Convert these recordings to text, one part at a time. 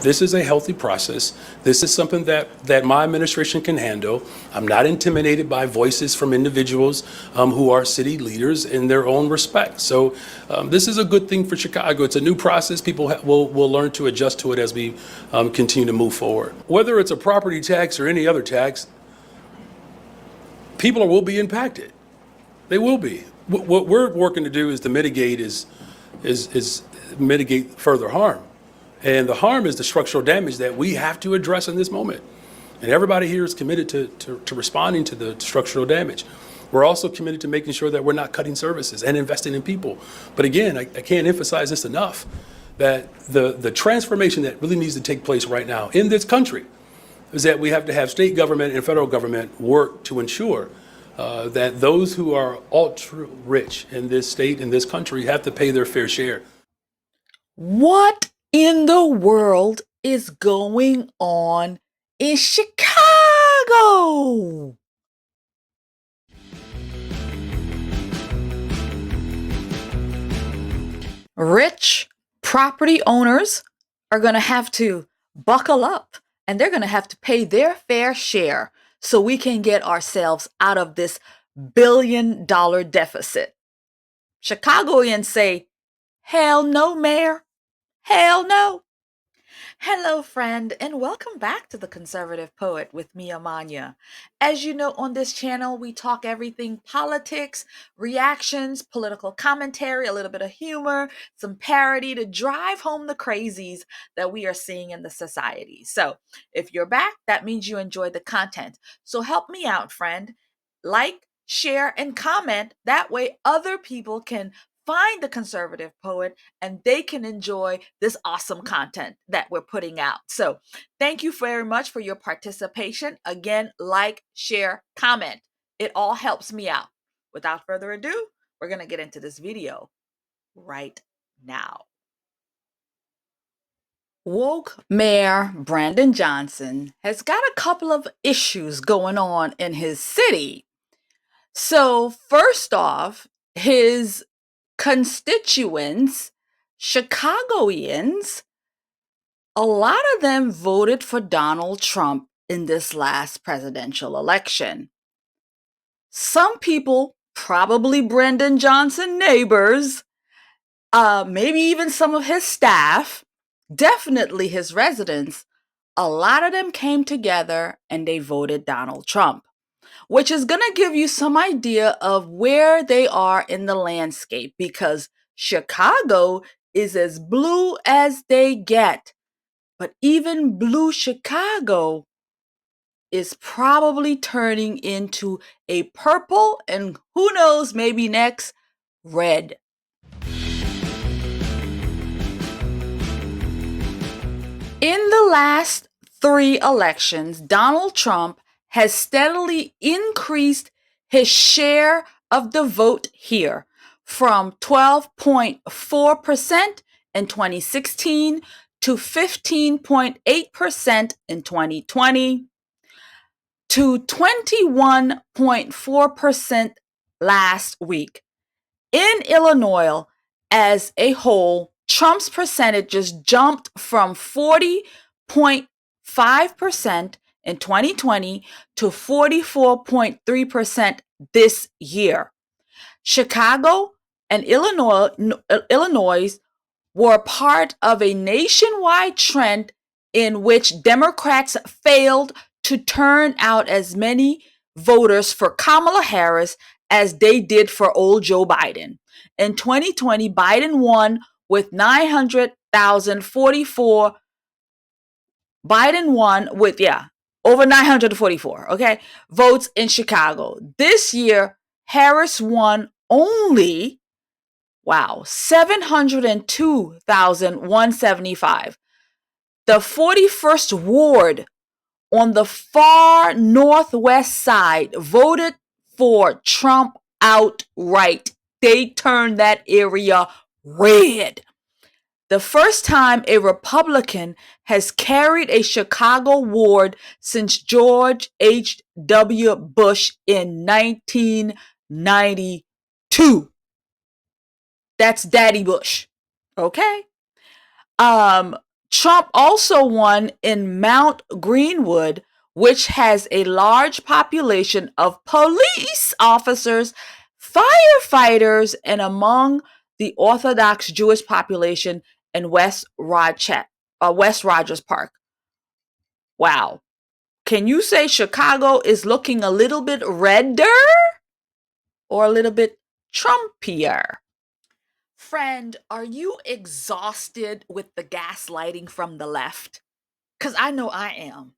This is a healthy process. This is something that my administration can handle. I'm not intimidated by voices from individuals who are city leaders in their own respect. So this is a good thing for Chicago. It's a new process. People will learn to adjust to it as we continue to move forward. Whether it's a property tax or any other tax, people will be impacted. They will be. What we're working to do is to mitigate mitigate further harm. And the harm is the structural damage that we have to address in this moment. And everybody here is committed to responding to the structural damage. We're also committed to making sure that we're not cutting services and investing in people. But again, I can't emphasize this enough, that the transformation that really needs to take place right now in this country is that we have to have state government and federal government work to ensure that those who are ultra rich in this state, in this country, have to pay their fair share. What in the world is going on in Chicago? Rich property owners are going to have to buckle up, and they're going to have to pay their fair share so we can get ourselves out of this billion-dollar deficit. Chicagoans say, hell no, Mayor. Hell no. Hello, friend, and welcome back to The Conservative Poet with me, Amania. As you know, on this channel, we talk everything politics, reactions, political commentary, a little bit of humor, some parody to drive home the crazies that we are seeing in the society. So if you're back, that means you enjoyed the content. So help me out, friend. Like, share, and comment. That way other people can find The Conservative Poet and they can enjoy this awesome content that we're putting out. So thank you very much for your participation. Again, like, share, comment. It all helps me out. Without further ado, we're going to get into this video right now. Woke Mayor Brandon Johnson has got a couple of issues going on in his city. So first off, his constituents, Chicagoans, a lot of them voted for Donald Trump in this last presidential election. Some people, probably Brandon Johnson neighbors, maybe even some of his staff, definitely his residents, a lot of them came together and they voted Donald Trump, which is going to give you some idea of where they are in the landscape, because Chicago is as blue as they get. But even blue Chicago is probably turning into a purple, and who knows, maybe next, red. In the last 3 elections, Donald Trump has steadily increased his share of the vote here from 12.4% in 2016 to 15.8% in 2020 to 21.4% last week. In Illinois as a whole, Trump's percentages jumped from 40.5% in 2020 to 44.3% this year. Chicago and Illinois were part of a nationwide trend in which Democrats failed to turn out as many voters for Kamala Harris as they did for old Joe Biden. In 2020, Biden won with 900,044. Biden won with, over 944, votes in Chicago. This year, Harris won only, 702,175. The 41st ward on the far northwest side voted for Trump outright. They turned that area red. The first time a Republican has carried a Chicago ward since George H.W. Bush in 1992. That's Daddy Bush. Okay? Trump also won in Mount Greenwood, which has a large population of police officers, firefighters, and among the Orthodox Jewish population in West Rogers Park. Wow. Can you say Chicago is looking a little bit redder or a little bit Trumpier? Friend, are you exhausted with the gaslighting from the left? Because I know I am.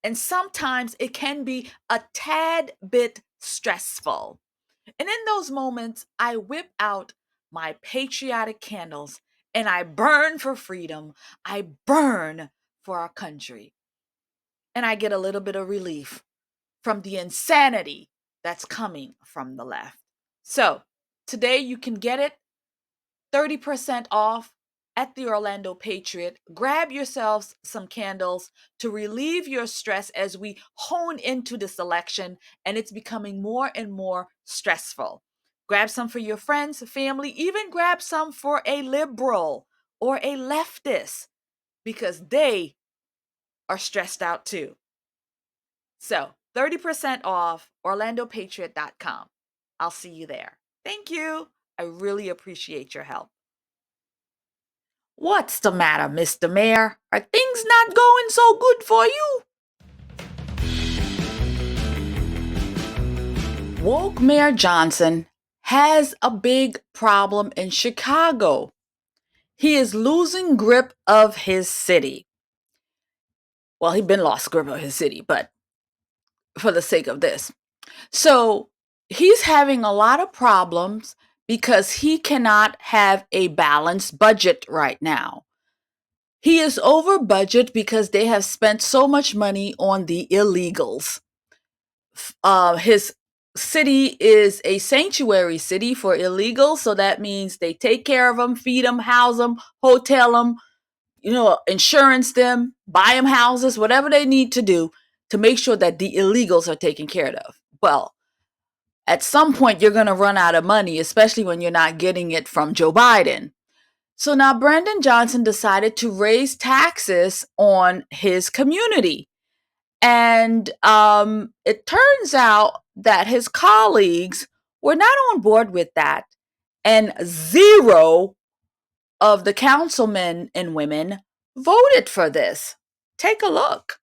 And sometimes it can be a tad bit stressful. And in those moments, I whip out my patriotic candles and I burn for freedom. I burn for our country. And I get a little bit of relief from the insanity that's coming from the left. So today you can get it 30% off at the Orlando Patriot. Grab yourselves some candles to relieve your stress as we hone into this election and it's becoming more and more stressful. Grab some for your friends, family, even grab some for a liberal or a leftist because they are stressed out too. So 30% off orlandopatriot.com. I'll see you there. Thank you. I really appreciate your help. What's the matter, Mr. Mayor? Are things not going so good for you? Woke Mayor Johnson has a big problem in Chicago. He is losing grip of his city. Well, he's been lost grip of his city, but for the sake of this. So he's having a lot of problems because he cannot have a balanced budget right now. He is over budget because they have spent so much money on the illegals. His city is a sanctuary city for illegals, so that means they take care of them, feed them, house them, hotel them, insurance them, buy them houses, whatever they need to do to make sure that the illegals are taken care of. Well, at some point, you're going to run out of money, especially when you're not getting it from Joe Biden. So now Brandon Johnson decided to raise taxes on his community. And it turns out that his colleagues were not on board with that. And 0 of the councilmen and women voted for this. Take a look.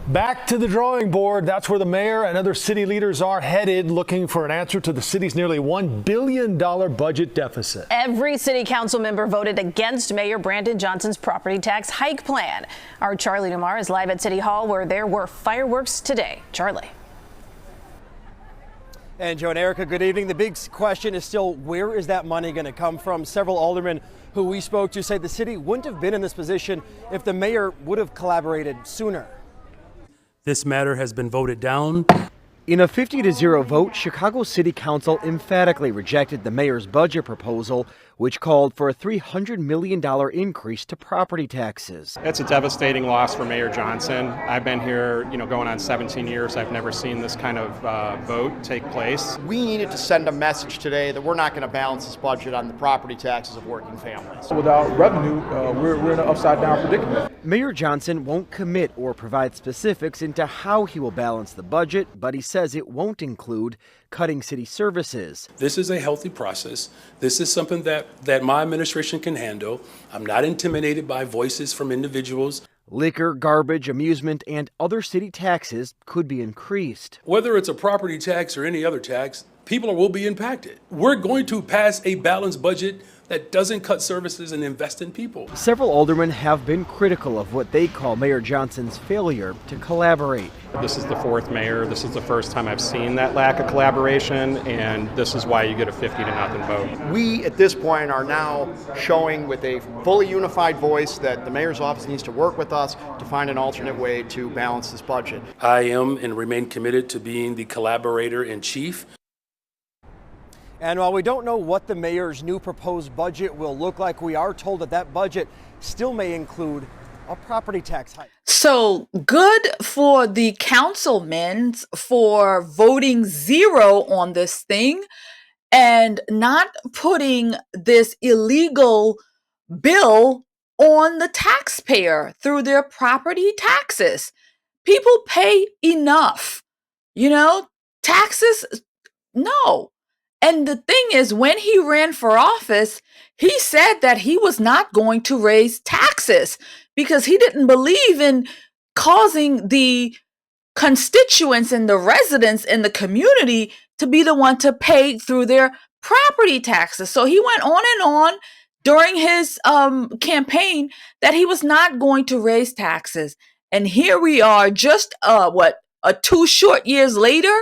Back to the drawing board. That's where the mayor and other city leaders are headed, looking for an answer to the city's nearly $1 billion budget deficit. Every city council member voted against Mayor Brandon Johnson's property tax hike plan. Our Charlie DeMar is live at City Hall, where there were fireworks today. Charlie. And Joe and Erica, good evening. The big question is still, where is that money going to come from? Several aldermen who we spoke to say the city wouldn't have been in this position if the mayor would have collaborated sooner. This matter has been voted down. In a 50-0 vote, Chicago City Council emphatically rejected the mayor's budget proposal, which called for a $300 million increase to property taxes. It's a devastating loss for Mayor Johnson. I've been here, going on 17 years. I've never seen this kind of vote take place. We needed to send a message today that we're not going to balance this budget on the property taxes of working families. Without revenue, we're in an upside-down predicament. Mayor Johnson won't commit or provide specifics into how he will balance the budget, but he says it won't include cutting city services. This is a healthy process. This is something that my administration can handle. I'm not intimidated by voices from individuals. Liquor, garbage, amusement, and other city taxes could be increased. Whether it's a property tax or any other tax, people will be impacted. We're going to pass a balanced budget that doesn't cut services and invest in people. Several aldermen have been critical of what they call Mayor Johnson's failure to collaborate. This is the fourth mayor. This is the first time I've seen that lack of collaboration, and this is why you get a 50-0 vote. We, at this point, are now showing with a fully unified voice that the mayor's office needs to work with us to find an alternate way to balance this budget. I am and remain committed to being the collaborator in chief. And while we don't know what the mayor's new proposed budget will look like, we are told that that budget still may include a property tax hike. So good for the councilmen for voting 0 on this thing and not putting this illegal bill on the taxpayer through their property taxes. People pay enough, taxes, no. And the thing is, when he ran for office, he said that he was not going to raise taxes because he didn't believe in causing the constituents and the residents in the community to be the one to pay through their property taxes. So he went on during his campaign that he was not going to raise taxes. And here we are just 2 short years later,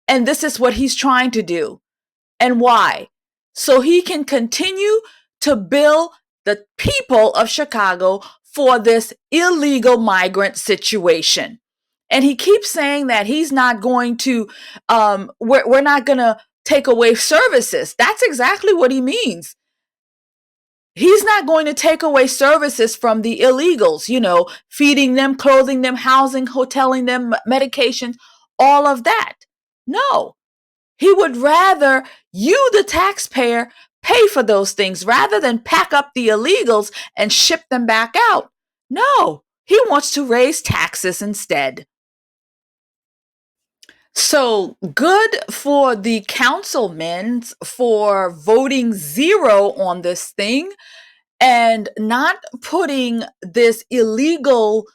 and this is what he's trying to do. And why? So he can continue to bill the people of Chicago for this illegal migrant situation. And he keeps saying that he's not going to, we're not going to take away services. That's exactly what he means. He's not going to take away services from the illegals, feeding them, clothing them, housing, hoteling them, medications, all of that. No, he would rather you, the taxpayer, pay for those things rather than pack up the illegals and ship them back out. No, he wants to raise taxes instead. So good for the councilmen for voting 0 on this thing and not putting this illegal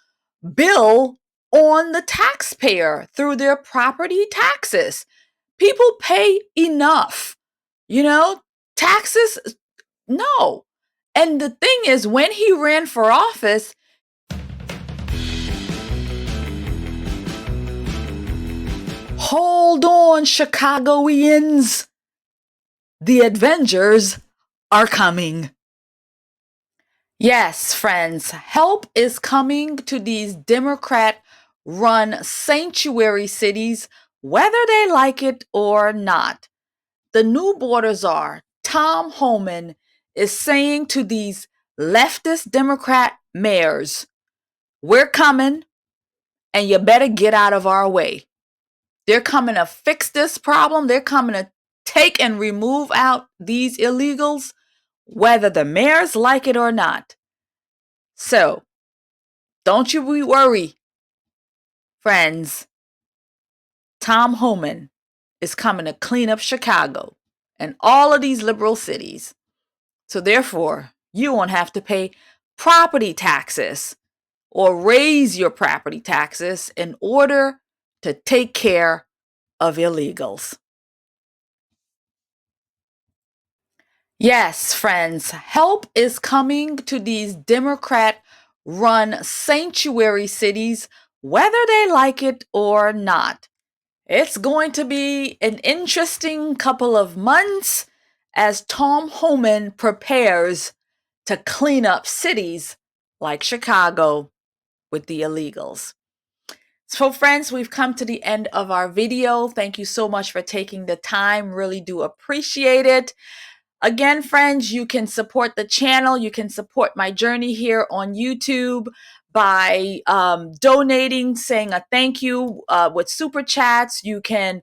bill on the taxpayer through their property taxes. People pay enough, taxes, no. And the thing is, when he ran for office, hold on, Chicagoans, the Avengers are coming. Yes, friends, help is coming to these Democrat-run sanctuary cities, whether they like it or not. The new border czar, Tom Homan, is saying to these leftist Democrat mayors, we're coming and you better get out of our way. They're coming to fix this problem. They're coming to take and remove out these illegals, whether the mayors like it or not. So, don't you be worried, friends. Tom Homan is coming to clean up Chicago and all of these liberal cities. So therefore, you won't have to pay property taxes or raise your property taxes in order to take care of illegals. Yes, friends, help is coming to these Democrat-run sanctuary cities, whether they like it or not. It's going to be an interesting couple of months as Tom Homan prepares to clean up cities like Chicago with the illegals. So friends, we've come to the end of our video. Thank you so much for taking the time. Really do appreciate it. Again, friends, you can support the channel. You can support my journey here on YouTube by donating, saying a thank you with super chats. You can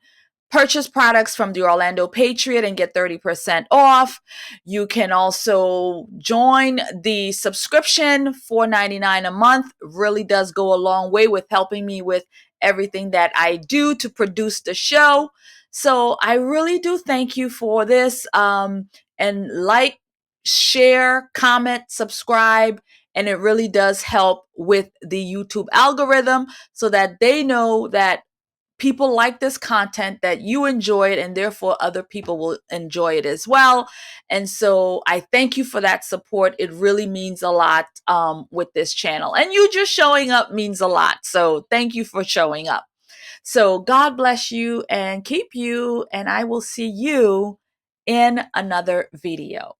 purchase products from the Orlando Patriot and get 30% off. You can also join the subscription, $4.99 a month. Really does go a long way with helping me with everything that I do to produce the show. So I really do thank you for this. And like, share, comment, subscribe. And it really does help with the YouTube algorithm so that they know that people like this content, that you enjoy it, and therefore other people will enjoy it as well. And so I thank you for that support. It really means a lot with this channel. And you just showing up means a lot. So thank you for showing up. So God bless you and keep you, and I will see you in another video.